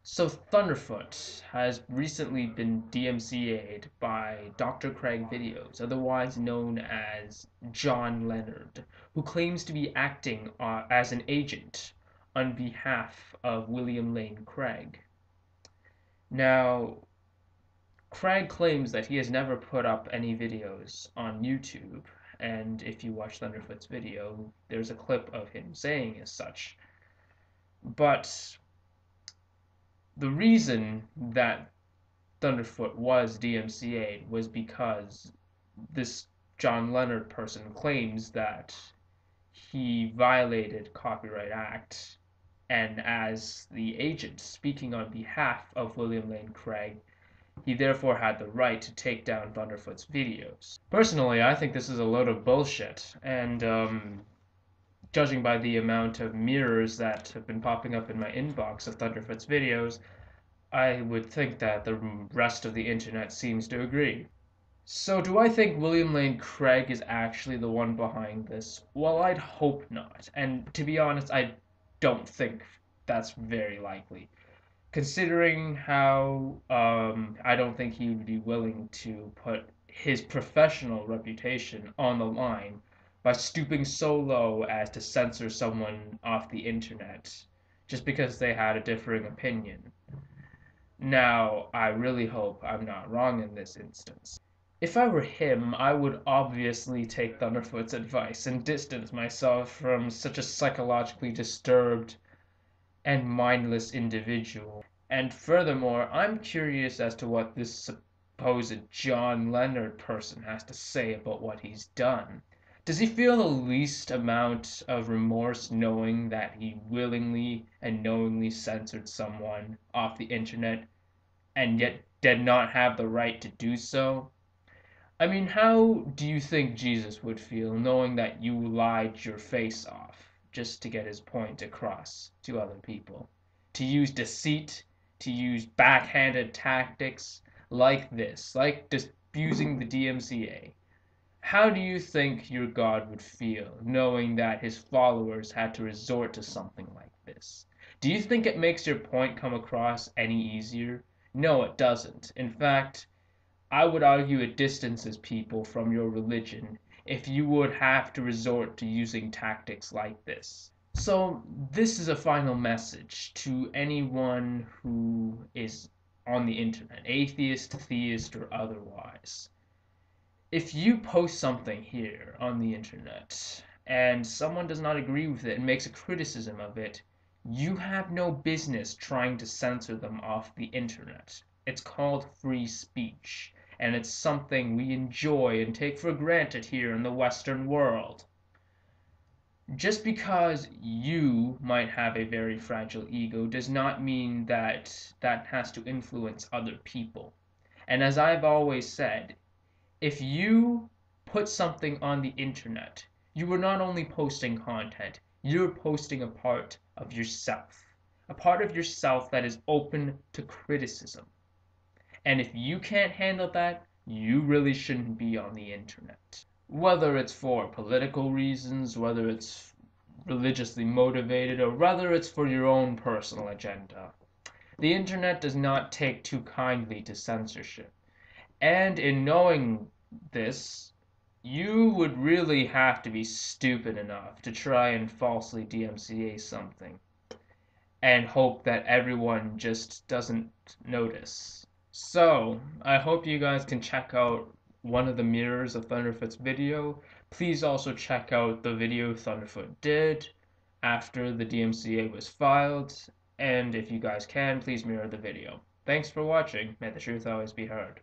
So Thunderfoot has recently been DMCA'd by Dr. Craig Videos, otherwise known as John Leonard, who claims to be acting as an agent on behalf of William Lane Craig. Now, Craig claims that he has never put up any videos on YouTube, and if you watch Thunderfoot's video, there's a clip of him saying as such. But the reason that Thunderfoot was DMCA'd was because this John Leonard person claims that he violated Copyright Act, and as the agent speaking on behalf of William Lane Craig, he therefore had the right to take down Thunderfoot's videos. Personally, I think this is a load of bullshit, and judging by the amount of mirrors that have been popping up in my inbox of Thunderfoot's videos, I would think that the rest of the internet seems to agree. So do I think William Lane Craig is actually the one behind this? Well, I'd hope not. And to be honest, I don't think that's very likely. Considering how I don't think he would be willing to put his professional reputation on the line by stooping so low as to censor someone off the internet just because they had a differing opinion. Now, I really hope I'm not wrong in this instance. If I were him, I would obviously take Thunderfoot's advice and distance myself from such a psychologically disturbed and mindless individual. And furthermore, I'm curious as to what this supposed John Leonard person has to say about what he's done. Does he feel the least amount of remorse knowing that he willingly and knowingly censored someone off the internet and yet did not have the right to do so? I mean, how do you think Jesus would feel knowing that you lied your face off just to get his point across to other people? To use deceit, to use backhanded tactics like this, like disabusing the DMCA. How do you think your God would feel knowing that his followers had to resort to something like this? Do you think it makes your point come across any easier? No, it doesn't. In fact, I would argue it distances people from your religion if you would have to resort to using tactics like this. So, this is a final message to anyone who is on the internet, atheist, theist, or otherwise. If you post something here on the internet and someone does not agree with it and makes a criticism of it, you have no business trying to censor them off the internet. It's called free speech, and it's something we enjoy and take for granted here in the Western world. Just because you might have a very fragile ego does not mean that that has to influence other people. And as I've always said, if you put something on the internet, you are not only posting content, you're posting a part of yourself. A part of yourself that is open to criticism. And if you can't handle that, you really shouldn't be on the internet. Whether it's for political reasons, whether it's religiously motivated, or whether it's for your own personal agenda. The internet does not take too kindly to censorship. And in knowing this, you would really have to be stupid enough to try and falsely DMCA something and hope that everyone just doesn't notice. So, I hope you guys can check out one of the mirrors of Thunderfoot's video. Please also check out the video Thunderfoot did after the DMCA was filed, and if you guys can, please mirror the video. Thanks for watching. May the truth always be heard.